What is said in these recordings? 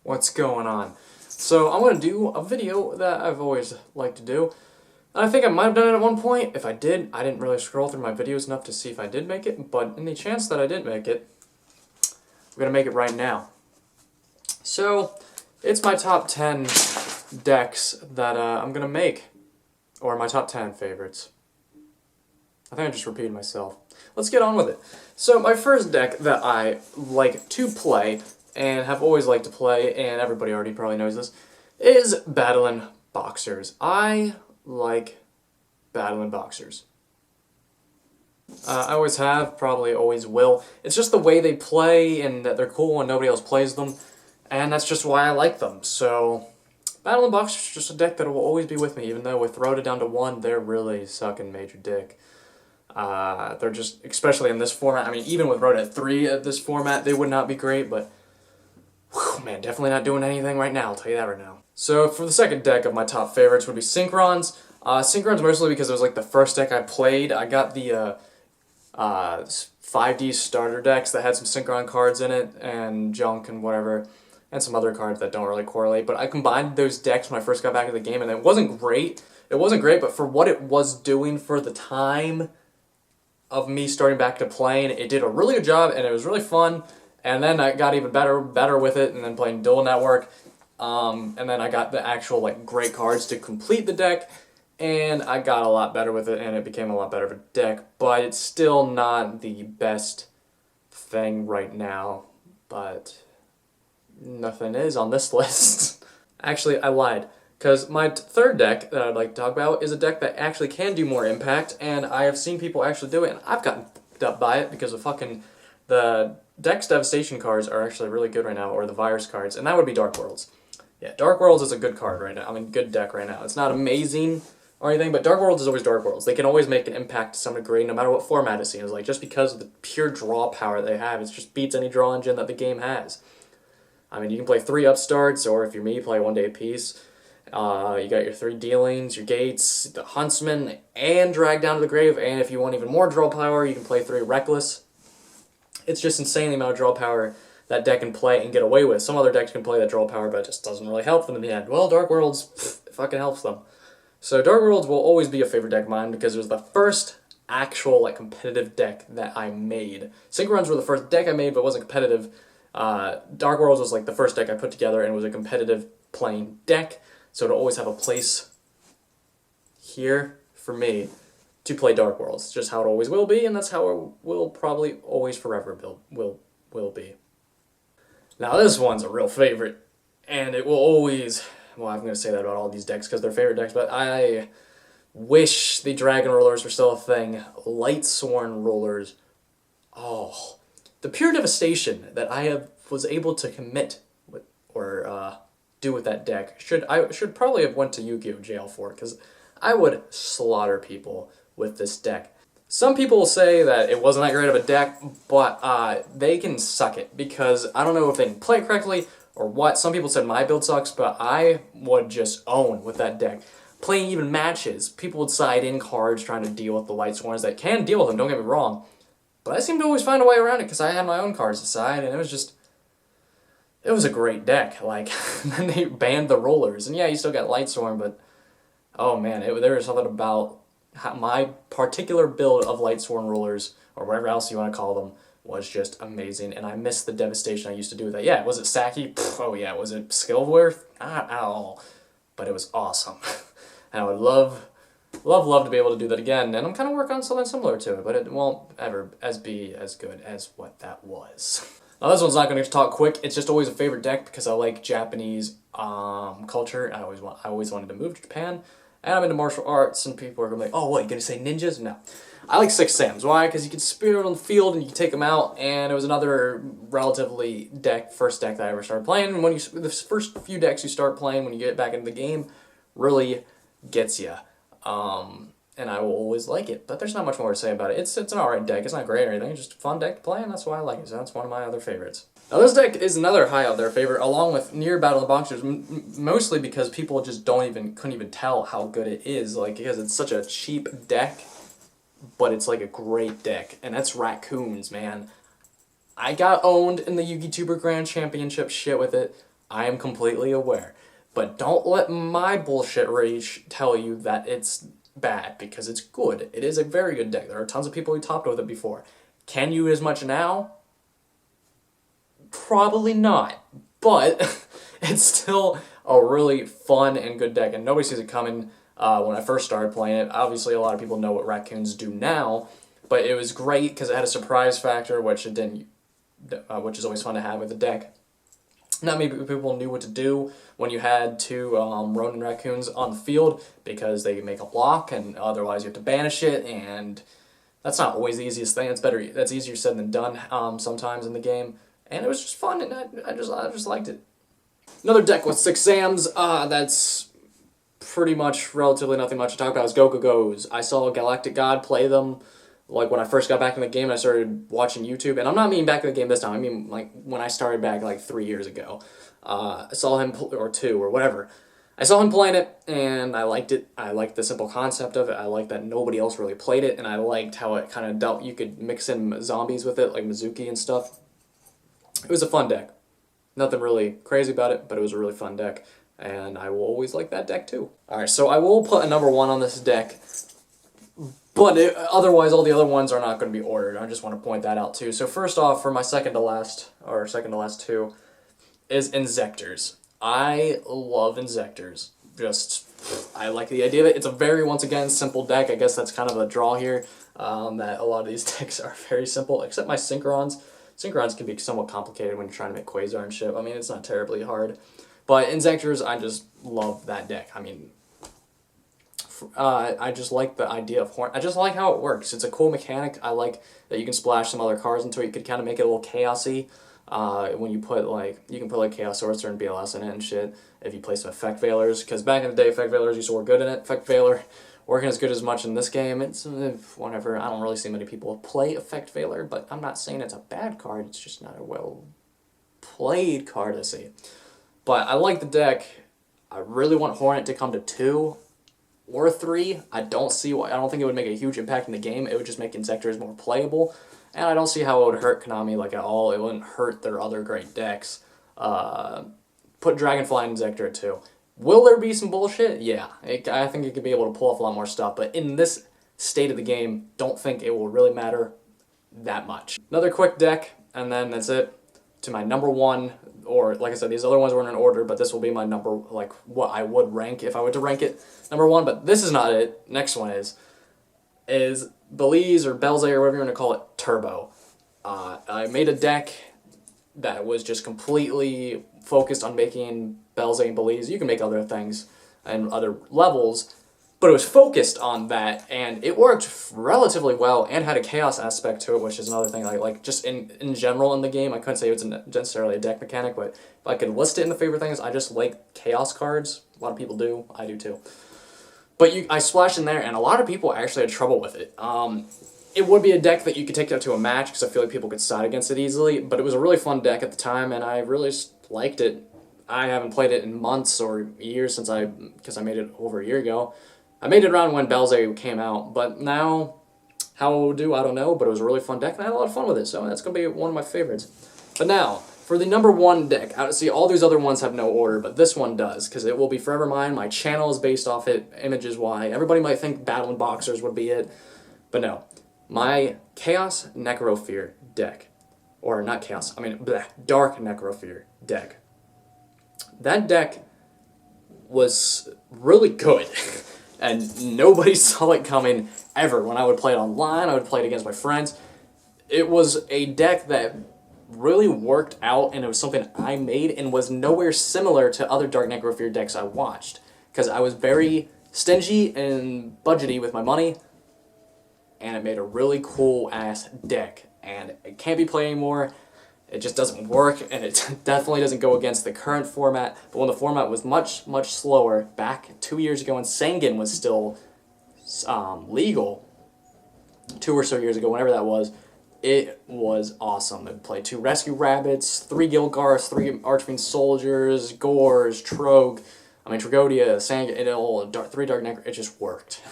What's going on? So I'm going to do a video that I've always liked to do. I think I might have done it at one point. If I did, I didn't really scroll through my videos enough to see if I did make it, but in the chance that I did make it, I'm going to make it right now. So, it's my top 10 decks that I'm going to make, or my top 10 favorites. I think I just repeated myself. Let's get on with it. So, my first deck that I like to play, and have always liked to play, and everybody already probably knows this, is Battlin' Boxers. I like Battlin' Boxers. I always have, probably always will. It's just the way they play, and that they're cool and nobody else plays them, and that's just why I like them. So, Battlin' Boxers is just a deck that will always be with me, even though with Rhoda down to 1, they're really sucking major dick. They're just, especially in this format, I mean, even with Rhoda at 3 at this format, they would not be great, but whew, man, definitely not doing anything right now, I'll tell you that right now. So for the second deck of my top favorites would be Synchron's. Synchron's mostly because it was like the first deck I played. I got the 5D starter decks that had some Synchron cards in it, and junk and whatever, and some other cards that don't really correlate. But I combined those decks when I first got back into the game, and it wasn't great. It wasn't great, but for what it was doing for the time of me starting back to playing, it did a really good job, and it was really fun. And then I got even better with it, and then playing Duel Network. And then I got the actual like great cards to complete the deck, and I got a lot better with it, and it became a lot better of a deck. But it's still not the best thing right now. But nothing is on this list. Actually, I lied. Because my third deck that I'd like to talk about is a deck that actually can do more impact, and I have seen people actually do it, and I've gotten fucked up by it because of the Dex Devastation cards are actually really good right now, or the Virus cards, and that would be Dark Worlds. Yeah, Dark Worlds is a good card right now. I mean, good deck right now. It's not amazing or anything, but Dark Worlds is always Dark Worlds. They can always make an impact to some degree, no matter what format it seems like, just because of the pure draw power they have. It just beats any draw engine that the game has. I mean, you can play 3 upstarts, or if you're me, play 1 day apiece. You got your 3 dealings, your gates, the huntsman, and drag down to the grave, and if you want even more draw power, you can play 3 reckless. It's just insane the amount of draw power that deck can play and get away with. Some other decks can play that draw power, but it just doesn't really help them in the end. Well, Dark Worlds, it fucking helps them. So Dark Worlds will always be a favorite deck of mine because it was the first actual like competitive deck that I made. Synchron's were the first deck I made, but wasn't competitive. Dark Worlds was like the first deck I put together, and it was a competitive playing deck. So it'll always have a place here for me to play Dark Worlds. It's just how it always will be, and that's how it will probably always forever will be. Now this one's a real favorite, and it will always, well, I'm going to say that about all these decks because they're favorite decks, but I wish the Dragon Rollers were still a thing. Lightsworn Rollers. Oh, the pure devastation that I was able to commit with, or do with that deck. I should probably have went to Yu-Gi-Oh! Jail for it, because I would slaughter people with this deck. Some people will say that it wasn't that great of a deck, but they can suck it, because I don't know if they can play it correctly or what. Some people said my build sucks, but I would just own with that deck. Playing even matches, people would side in cards trying to deal with the Lightsworns that can deal with them, don't get me wrong. But I seem to always find a way around it, because I had my own cards to side, and it was a great deck. Like, then they banned the rollers. And yeah, you still got Lightsworn, but oh man, there was something about my particular build of Lightsworn rollers, or whatever else you want to call them, was just amazing. And I miss the devastation I used to do with that. Yeah, was it Saki? Pff, oh yeah, was it Skillworth? Not at all. But it was awesome. And I would love to be able to do that again. And I'm kind of working on something similar to it, but it won't ever be as good as what that was. Now this one's not going to talk quick. It's just always a favorite deck because I like Japanese culture. I always wanted to move to Japan, and I'm into martial arts. And people are going to be like, "Oh, what? You going to say ninjas?" No, I like Six Sams. Why? Because you can spirit on the field and you can take them out. And it was another relatively first deck that I ever started playing. And the first few decks you start playing when you get back into the game really gets you. And I will always like it, but there's not much more to say about it. It's an alright deck. It's not great or anything. It's just a fun deck to play, and that's why I like it. So that's one of my other favorites. Now this deck is another high out there favorite, along with near Battlin' Boxers, mostly because people just couldn't even tell how good it is, like because it's such a cheap deck, but it's like a great deck, and that's Raccoons, man. I got owned in the Yu-Gi-Tuber Grand Championship shit with it. I am completely aware. But don't let my bullshit rage tell you that it's bad, because it's good. It is a very good deck. There are tons of people who topped with it before. Can you as much now? Probably not. But it's still a really fun and good deck, and nobody sees it coming when I first started playing it. Obviously, a lot of people know what raccoons do now, but it was great because it had a surprise factor, which it didn't, which is always fun to have with the deck. Not many people knew what to do when you had two Ronin raccoons on the field, because they make a block, and otherwise you have to banish it, and that's not always the easiest thing. It's better. That's easier said than done sometimes in the game, and it was just fun, and I just liked it. Another deck with 6 Zams. That's pretty much relatively nothing much to talk about. Is Go-Go-Go's. I saw Galactic God play them like when I first got back in the game, and I started watching YouTube. And I'm not meaning back in the game this time. I mean like when I started back like 3 years ago. I saw him, or 2, or whatever. I saw him playing it, and I liked it. I liked the simple concept of it. I liked that nobody else really played it, and I liked how it kind of dealt. You could mix in zombies with it, like Mizuki and stuff. It was a fun deck. Nothing really crazy about it, but it was a really fun deck, and I will always like that deck too. Alright, so I will put a number 1 on this deck, but otherwise all the other ones are not going to be ordered. I just want to point that out too. So first off, for my second to last 2, is Inzectors. I love Inzectors. I like the idea of it. It's a very, once again, simple deck. I guess that's kind of a draw here, that a lot of these decks are very simple, except my Synchron's. Synchron's can be somewhat complicated when you're trying to make Quasar and shit. I mean, it's not terribly hard. But Inzectors, I just love that deck. I mean, I just like the idea of Horn. I just like how it works. It's a cool mechanic. I like that you can splash some other cards into it. You could kind of make it a little chaosy. When you put you can put like Chaos Sorcerer and BLS in it and shit, if you play some Effect Veilers, because back in the day, Effect Veilers used to work good in it. Effect Veiler working as good as much in this game, it's whatever. I don't really see many people play Effect Veiler, but I'm not saying it's a bad card, it's just not a well-played card, I see. But I like the deck. I really want Hornet to come to 2 or 3. I don't think it would make a huge impact in the game. It would just make Inzectors more playable. And I don't see how it would hurt Konami like at all. It wouldn't hurt their other great decks. Put Dragonfly and Inzector at 2. Will there be some bullshit? Yeah. I think it could be able to pull off a lot more stuff. But in this state of the game, don't think it will really matter that much. Another quick deck, and then that's it. To my number 1, or like I said, these other ones weren't in order, but this will be my number, like what I would rank if I were to rank it. Number 1, but this is not it. Next one is Belize or Belze or whatever you want to call it, Turbo. I made a deck that was just completely focused on making Belze and Belize. You can make other things and other levels, but it was focused on that, and it worked relatively well and had a chaos aspect to it, which is another thing. Like just in general in the game, I couldn't say it's necessarily a deck mechanic, but if I could list it in the favorite things, I just like chaos cards. A lot of people do. I do too. But I splashed in there, and a lot of people actually had trouble with it. It would be a deck that you could take out to a match, because I feel like people could side against it easily, but it was a really fun deck at the time, and I really liked it. I haven't played it in months or years because I made it over a year ago. I made it around when Belze came out, but now, how it will do, I don't know, but it was a really fun deck, and I had a lot of fun with it, so that's going to be one of my favorites. But now, for the number 1 deck, see, all these other ones have no order, but this one does, because it will be forever mine. My channel is based off it, images why. Everybody might think Battling Boxers would be it, but no. My Chaos Necrofear deck, or not Chaos, Dark Necrofear deck. That deck was really good, and nobody saw it coming ever. When I would play it online, I would play it against my friends. It was a deck that really worked out, and it was something I made, and was nowhere similar to other Dark Necrofear decks I watched, because I was very stingy and budgety with my money, and it made a really cool-ass deck, and it can't be played anymore. It just doesn't work, and it definitely doesn't go against the current format, but when the format was much, much slower, back 2 years ago when Sengen was still legal, 2 or so years ago, whenever that was, it was awesome. It played 2 Rescue Rabbits, 3 Gilgarths, 3 Archfiend Soldiers, Gores, Tragodia, Sangen, 3 Dark Necro. It just worked.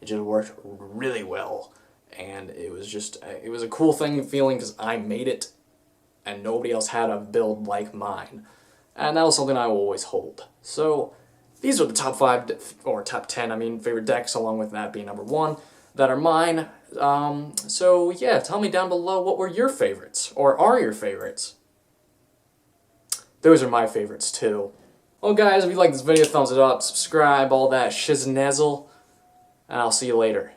It just worked really well, and it was a cool feeling because I made it, and nobody else had a build like mine. and that was something I will always hold. So these are the top 5, or top 10, I mean, favorite decks, along with that being number 1, that are mine. So yeah, tell me down below what were your favorites, or are your favorites. Those are my favorites too. Well guys, if you like this video, thumbs it up, subscribe, all that shiznazzle, and I'll see you later.